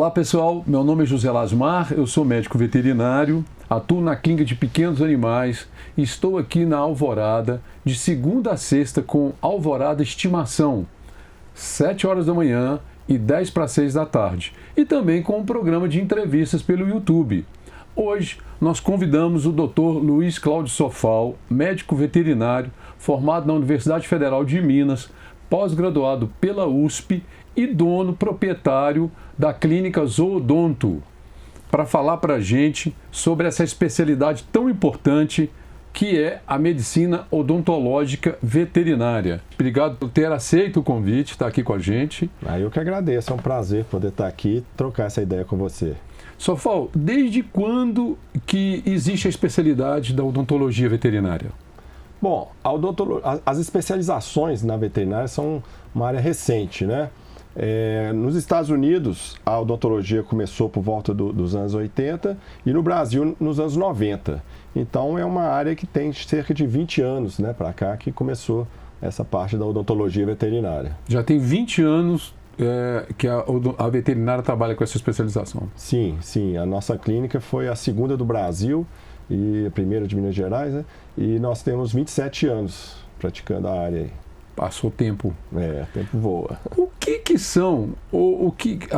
Olá pessoal, meu nome é José Lasmar, eu sou médico veterinário, atuo na clínica de pequenos animais e estou aqui na Alvorada de segunda a sexta com Alvorada Estimação, 7 horas da manhã e 10 para 6 da tarde, e também com um programa de entrevistas pelo YouTube. Hoje nós convidamos o Dr. Luiz Cláudio Sofal, médico veterinário, formado na Universidade Federal de Minas, pós-graduado pela USP e dono proprietário da clínica Zoodonto, para falar para a gente sobre essa especialidade tão importante que é a medicina odontológica veterinária. Obrigado por ter aceito o convite, estar aqui com a gente. Eu que agradeço, é um prazer poder estar aqui e trocar essa ideia com você. Sofal, desde quando que existe a especialidade da odontologia veterinária? Bom, as especializações na veterinária são uma área recente, né? Nos Estados Unidos, a odontologia começou por volta dos anos 80 e no Brasil nos anos 90. Então, é uma área que tem cerca de 20 anos, né, para cá que começou essa parte da odontologia veterinária. Já tem 20 anos que a veterinária trabalha com essa especialização. Sim, sim. A nossa clínica foi a segunda do Brasil e a primeira de Minas Gerais, né? E nós temos 27 anos praticando a área aí. Passou tempo. O tempo voa. O que são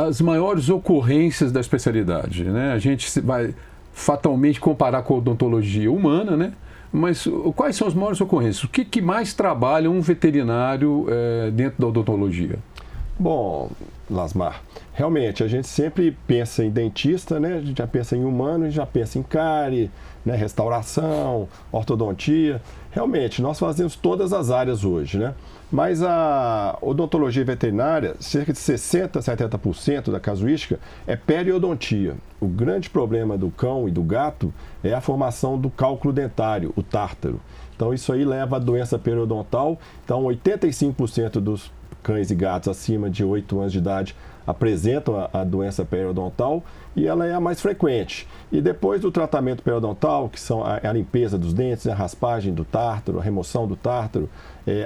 as maiores ocorrências da especialidade, né? A gente vai fatalmente comparar com a odontologia humana, né? Mas quais são as maiores ocorrências? O que mais trabalha um veterinário dentro da odontologia? Bom, Lasmar, realmente a gente sempre pensa em dentista, né? A gente já pensa em humano, a gente já pensa em cárie, né? Restauração, ortodontia. Realmente, nós fazemos todas as áreas hoje, né? Mas a odontologia veterinária, cerca de 60% a 70% da casuística é periodontia. O grande problema do cão e do gato é a formação do cálculo dentário, o tártaro. Então, isso aí leva à doença periodontal. Então, 85% dos cães e gatos acima de 8 anos de idade apresentam a doença periodontal e ela é a mais frequente. E depois do tratamento periodontal, que são a limpeza dos dentes, a raspagem do tártaro, a remoção do tártaro,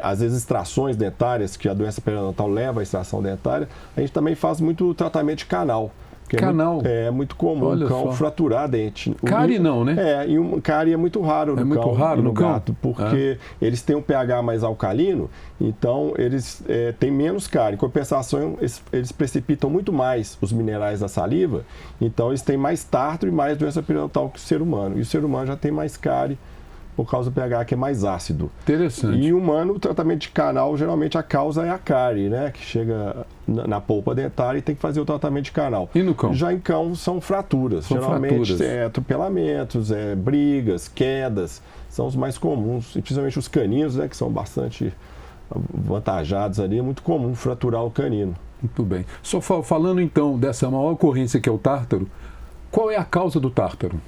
às vezes extrações dentárias, que a doença periodontal leva à extração dentária, a gente também faz muito tratamento de canal. Canal? É muito comum o cão fraturar dente. Cárie não, né? E cárie é muito raro no cão e no gato, porque eles têm um pH mais alcalino, então eles têm menos cárie. Em compensação, eles precipitam muito mais os minerais da saliva, então eles têm mais tártaro e mais doença periodontal que o ser humano. E o ser humano já tem mais cárie por causa do pH que é mais ácido. Interessante. E humano, o tratamento de canal, geralmente a causa é a cárie, né? Que chega na polpa dentária e tem que fazer o tratamento de canal. E no cão? Já em cão são fraturas. Geralmente atropelamentos, brigas, quedas, são os mais comuns. E principalmente os caninos, né? Que são bastante avantajados ali, é muito comum fraturar o canino. Muito bem. Só falando então dessa maior ocorrência que é o tártaro, qual é a causa do tártaro?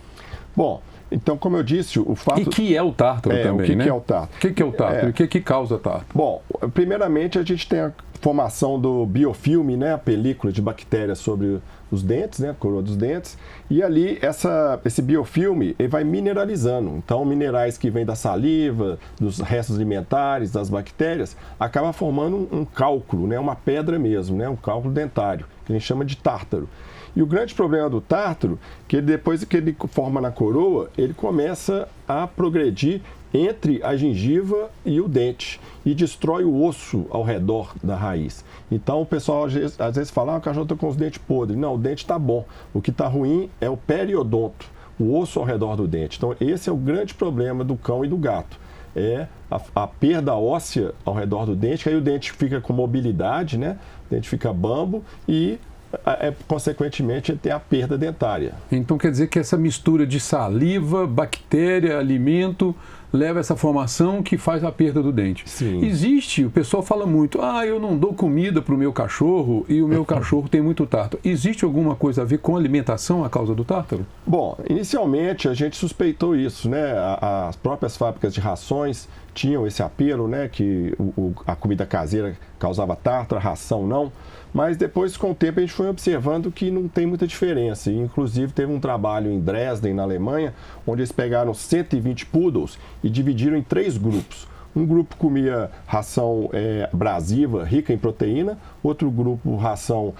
Bom, então, como eu disse, o fato... E que é o tártaro também, né? O que é o tártaro? O que é o tártaro? O que causa tártaro? Bom, primeiramente a gente tem a formação do biofilme, né? A película de bactérias sobre os dentes, né? A coroa dos dentes. E ali, esse biofilme ele vai mineralizando. Então, minerais que vêm da saliva, dos restos alimentares, das bactérias, acaba formando um cálculo, né? Uma pedra mesmo, né? Um cálculo dentário, que a gente chama de tártaro. E o grande problema do tártaro, que depois que ele forma na coroa, ele começa a progredir entre a gengiva e o dente e destrói o osso ao redor da raiz. Então o pessoal às vezes fala, o cachorro está com os dentes podres. Não, o dente está bom. O que está ruim é o periodonto, o osso ao redor do dente. Então esse é o grande problema do cão e do gato. É a perda óssea ao redor do dente, que aí o dente fica com mobilidade, né? O dente fica bambo e consequentemente, tem a perda dentária. Então, quer dizer que essa mistura de saliva, bactéria, alimento, leva a essa formação que faz a perda do dente. Sim. Existe, o pessoal fala muito, eu não dou comida para o meu cachorro e o meu cachorro tem muito tártaro. Existe alguma coisa a ver com alimentação a causa do tártaro? Bom, inicialmente a gente suspeitou isso, né? As próprias fábricas de rações tinham esse apelo, né? Que a comida caseira causava tártaro, a ração não. Mas depois, com o tempo, a gente foi observando que não tem muita diferença. E, inclusive, teve um trabalho em Dresden, na Alemanha, onde eles pegaram 120 poodles e dividiram em 3 grupos. Um grupo comia ração abrasiva, rica em proteína, outro grupo ração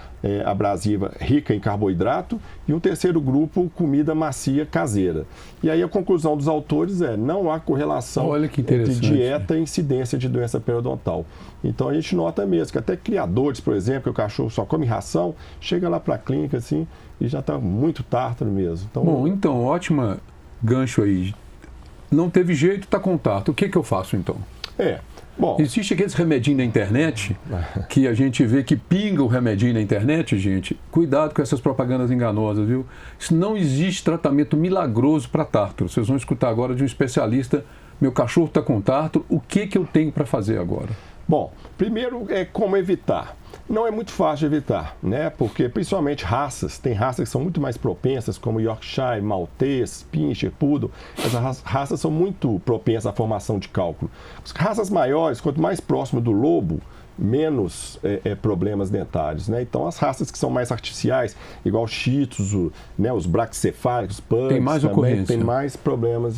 abrasiva, rica em carboidrato, e um terceiro grupo comida macia caseira. E aí a conclusão dos autores não há correlação entre dieta e incidência de doença periodontal. Então a gente nota mesmo que até criadores, por exemplo, que o cachorro só come ração, chega lá para a clínica assim e já está muito tártaro mesmo. Então, bom, então, ótima gancho aí. Não teve jeito, está com tártaro. O que eu faço então? Bom, existe aqueles remedinhos na internet que a gente vê que pinga o remedinho na internet, gente. Cuidado com essas propagandas enganosas, viu? Não existe tratamento milagroso para tártaro. Vocês vão escutar agora de um especialista. Meu cachorro está com tártaro, o que eu tenho para fazer agora? Bom, primeiro como evitar. Não é muito fácil de evitar, né? Porque principalmente tem raças que são muito mais propensas, como Yorkshire, Maltês, Pinscher, Poodle. Essas raças são muito propensas à formação de cálculo. As raças maiores, quanto mais próximo do lobo, menos problemas dentários, né? Então as raças que são mais artificiais, igual Shih Tzu, né? Os braquicefálicos, Pugs, tem mais ocorrência, tem mais problemas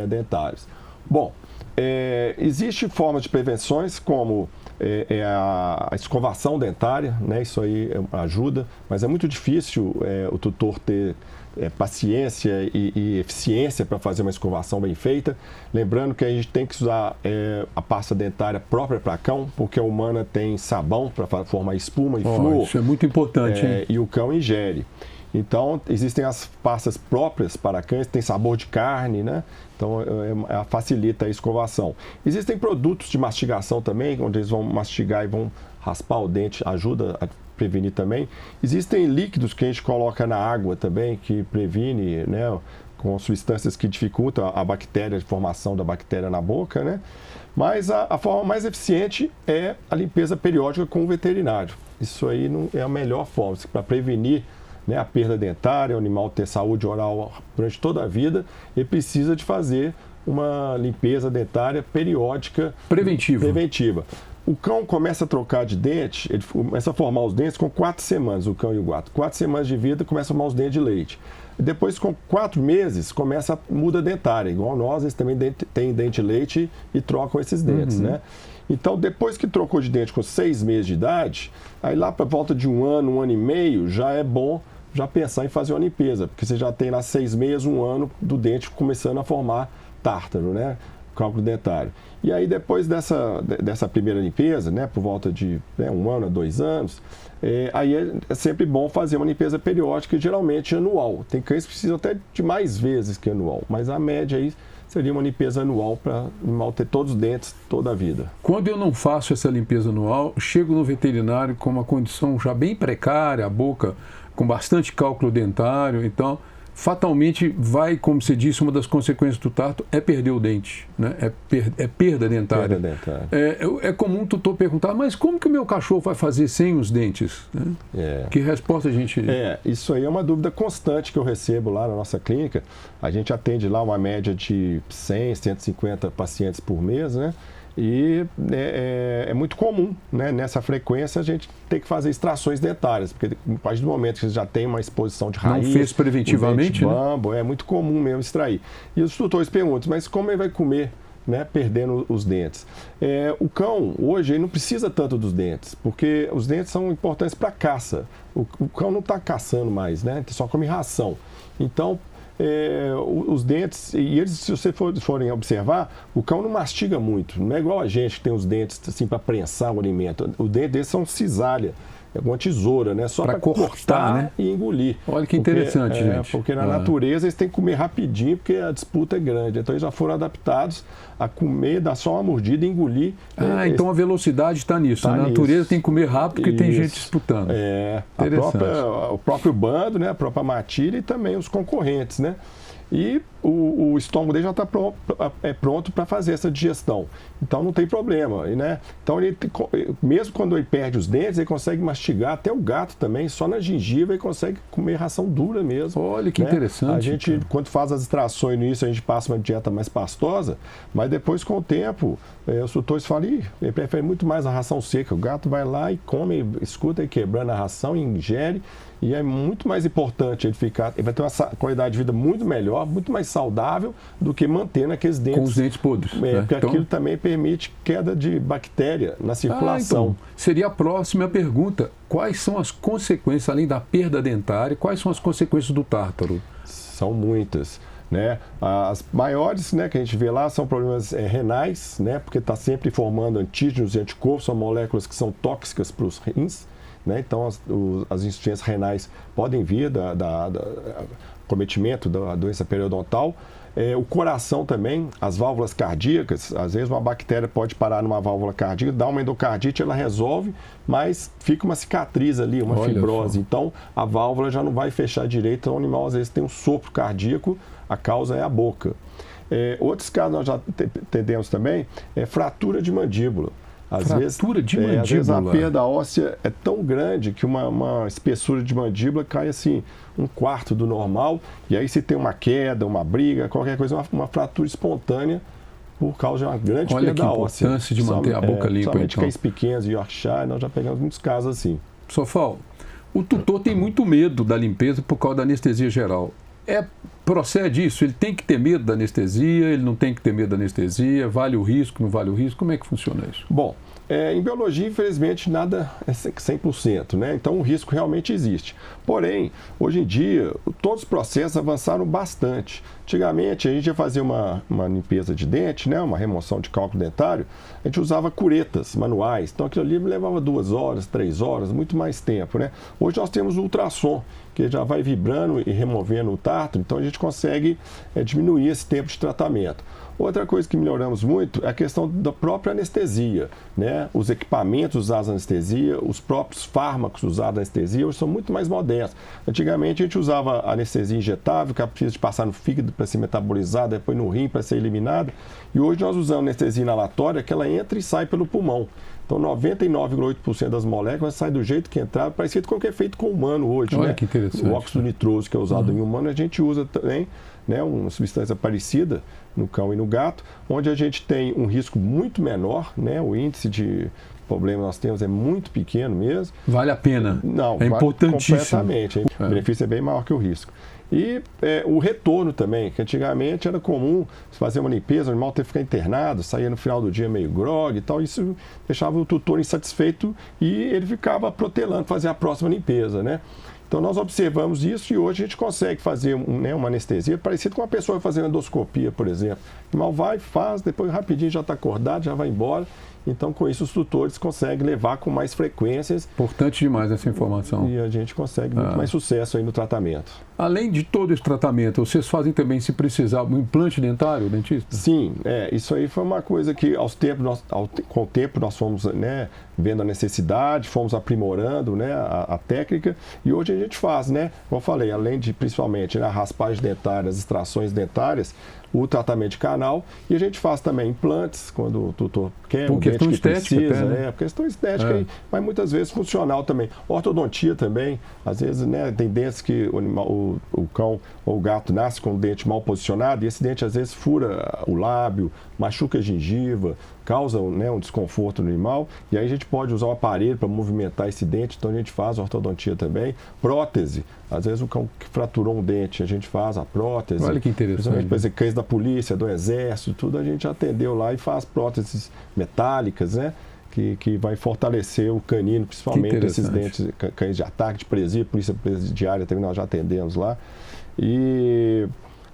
dentários. Bom, existe formas de prevenções como a escovação dentária, né? Isso aí ajuda, mas é muito difícil o tutor ter paciência e eficiência para fazer uma escovação bem feita. Lembrando que a gente tem que usar a pasta dentária própria para cão, porque a humana tem sabão para formar espuma e flúor. Isso é muito importante, hein? E o cão ingere. Então, existem as pastas próprias para cães, tem sabor de carne, né? Então, facilita a escovação. Existem produtos de mastigação também, onde eles vão mastigar e vão raspar o dente, ajuda a prevenir também. Existem líquidos que a gente coloca na água também, que previne, né? Com substâncias que dificultam a bactéria, a formação da bactéria na boca, né? Mas a forma mais eficiente é a limpeza periódica com o veterinário. Isso aí não é a melhor forma, para prevenir, né, a perda dentária, o animal ter saúde oral durante toda a vida, ele precisa de fazer uma limpeza dentária periódica. Preventiva. O cão começa a trocar de dente, ele começa a formar os dentes com 4 semanas, o cão e o gato. 4 semanas de vida começa a formar os dentes de leite. Depois, com 4 meses, muda a dentária. Igual nós, eles também têm dente de leite e trocam esses dentes, né? Então, depois que trocou de dente com 6 meses de idade, aí lá para volta de 1 ano, 1 ano e meio, já é bom já pensar em fazer uma limpeza, porque você já tem lá 6 meses, 1 ano do dente começando a formar tártaro, né? Cálculo dentário. E aí depois dessa primeira limpeza, né, por volta de 1 ano a 2 anos, aí é sempre bom fazer uma limpeza periódica, geralmente anual. Tem cães que precisam até de mais vezes que anual, mas a média aí seria uma limpeza anual para o animal ter todos os dentes toda a vida. Quando eu não faço essa limpeza anual, chego no veterinário com uma condição já bem precária, a boca com bastante cálculo dentário, então fatalmente vai, como você disse, uma das consequências do tártaro é perder o dente, né? É perda dentária. É comum o tutor perguntar, mas como que o meu cachorro vai fazer sem os dentes? Né? Que resposta a gente... Isso aí é uma dúvida constante que eu recebo lá na nossa clínica. A gente atende lá uma média de 100, 150 pacientes por mês, né? E é muito comum, né, nessa frequência a gente ter que fazer extrações dentárias, porque a partir do momento que você já tem uma exposição de raiz... Não fez preventivamente, bambo, é muito comum mesmo extrair. E os tutores perguntam, mas como ele vai comer, né, perdendo os dentes? O cão, hoje, ele não precisa tanto dos dentes, porque os dentes são importantes para caça. O cão não está caçando mais, né, só come ração. Então, os dentes, e eles, se vocês forem observar, o cão não mastiga muito, não é igual a gente que tem os dentes assim para prensar o alimento. Os dentes deles são cisalha, é uma tesoura, né? Só para cortar, né? E engolir. Olha que interessante, gente. Porque na natureza eles têm que comer rapidinho, porque a disputa é grande. Então eles já foram adaptados a comer, dar só uma mordida e engolir. Então a velocidade está nisso. Na natureza tem que comer rápido porque tem gente disputando. O próprio bando, né? A própria matilha e também os concorrentes, né? E o estômago dele já está pronto para fazer essa digestão. Então não tem problema, né? Então mesmo quando ele perde os dentes, ele consegue mastigar, até o gato também, só na gengiva ele consegue comer ração dura mesmo. Olha que interessante. A gente, quando faz as extrações no início, a gente passa uma dieta mais pastosa, mas depois com o tempo, os tutores falam, ele prefere muito mais a ração seca. O gato vai lá e come, escuta ele quebrando a ração, ingere, e é muito mais importante ele vai ter uma qualidade de vida muito melhor melhor, muito mais saudável do que mantendo aqueles dentes. Com os dentes podres. Porque então, aquilo também permite queda de bactéria na circulação. Então, seria a próxima pergunta. Quais são as consequências, além da perda dentária, quais são as consequências do tártaro? São muitas. Né? As maiores, né, que a gente vê lá são problemas renais, né, porque está sempre formando antígenos e anticorpos, são moléculas que são tóxicas para os rins. Né? Então, as insuficiências renais podem vir do cometimento da doença periodontal. O coração também, as válvulas cardíacas, às vezes uma bactéria pode parar numa válvula cardíaca, dá uma endocardite, ela resolve, mas fica uma cicatriz ali, uma fibrose. Então, a válvula já não vai fechar direito, então o animal às vezes tem um sopro cardíaco, a causa é a boca. Outros casos nós já entendemos também, fratura de mandíbula. Às vezes a perda óssea é tão grande que uma espessura de mandíbula cai assim, 1/4 do normal, e aí se tem uma queda, uma briga, qualquer coisa, uma fratura espontânea por causa de uma grande perda óssea. Olha que importância de manter a boca limpa, somente cães pequenos, Yorkshire, nós já pegamos muitos casos assim. Sofal, o tutor tem muito medo da limpeza por causa da anestesia geral. Procede isso? Ele tem que ter medo da anestesia, ele não tem que ter medo da anestesia, vale o risco, não vale o risco? Como é que funciona isso? Bom, em biologia, infelizmente, nada é 100%, né? Então, o risco realmente existe. Porém, hoje em dia, todos os processos avançaram bastante. Antigamente, a gente ia fazer uma limpeza de dente, né? Uma remoção de cálculo dentário, a gente usava curetas manuais. Então, aquilo ali levava 2 horas, 3 horas, muito mais tempo, né? Hoje nós temos o ultrassom, que já vai vibrando e removendo o tártaro, então a gente consegue diminuir esse tempo de tratamento. Outra coisa que melhoramos muito é a questão da própria anestesia, né? Os equipamentos usados na anestesia, os próprios fármacos usados na anestesia, hoje são muito mais modernos. Antigamente a gente usava anestesia injetável, que precisa de passar no fígado para ser metabolizada, depois no rim para ser eliminada, e hoje nós usamos anestesia inalatória, que ela entra e sai pelo pulmão. Então, 99,8% das moléculas saem do jeito que entraram, parecido com o que é feito com o humano hoje. Olha, né? Que interessante. O óxido nitroso, que é usado em humano, a gente usa também, né, uma substância parecida no cão e no gato, onde a gente tem um risco muito menor, né? O índice de problema que nós temos é muito pequeno mesmo. Vale a pena. Não, é importantíssimo. Completamente. O benefício é bem maior que o risco. E o retorno também, que antigamente era comum fazer uma limpeza, o animal ter que ficar internado, saía no final do dia meio grogue e tal, isso deixava o tutor insatisfeito e ele ficava protelando, fazer a próxima limpeza, né? Então nós observamos isso e hoje a gente consegue fazer uma anestesia parecida com uma pessoa fazendo endoscopia, por exemplo. O animal vai, faz, depois rapidinho já está acordado, já vai embora. Então, com isso, os tutores conseguem levar com mais frequências. Importante demais essa informação. E a gente consegue muito mais sucesso aí no tratamento. Além de todo esse tratamento, vocês fazem também, se precisar, um implante dentário, dentista? Sim, isso aí foi uma coisa que com o tempo nós fomos, né, vendo a necessidade, fomos aprimorando, né, a técnica, e hoje a gente faz, né, como eu falei, além de principalmente a raspagem dentária, as extrações dentárias, o tratamento de canal, e a gente faz também implantes quando o tutor quer, por questão estética, precisa, né? Por questão estética, mas muitas vezes funcional também. Ortodontia também, às vezes, né, tem dentes que o cão ou o gato nasce com o dente mal posicionado e esse dente às vezes fura o lábio, machuca a gengiva, causa, né, um desconforto no animal, e aí a gente pode usar um aparelho para movimentar esse dente, então a gente faz ortodontia também. Prótese, às vezes o cão que fraturou um dente, a gente faz a prótese. Olha que interessante. Por exemplo, cães da polícia, do exército, tudo a gente atendeu lá e faz próteses metálicas, né? Que vai fortalecer o canino, principalmente esses dentes, cães de ataque, de presídio, polícia presidiária também nós já atendemos lá. E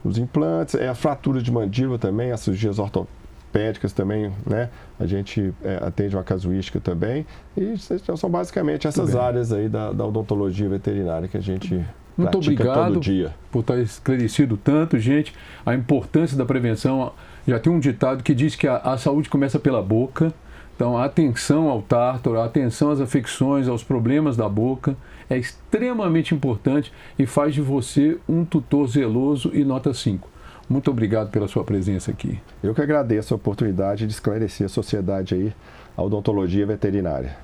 os implantes, a fratura de mandíbula também, as cirurgias ortopédicas também, né? A gente atende uma casuística também. E são basicamente essas áreas aí da odontologia veterinária que a gente muito obrigado todo dia. Por estar esclarecido tanto, gente, a importância da prevenção. Já tem um ditado que diz que a saúde começa pela boca. Então, a atenção ao tártaro, a atenção às afecções, aos problemas da boca é extremamente importante e faz de você um tutor zeloso e nota 5. Muito obrigado pela sua presença aqui. Eu que agradeço a oportunidade de esclarecer a sociedade aí, a odontologia veterinária.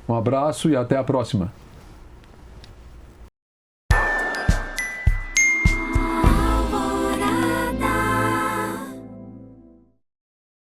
Um abraço e até a próxima.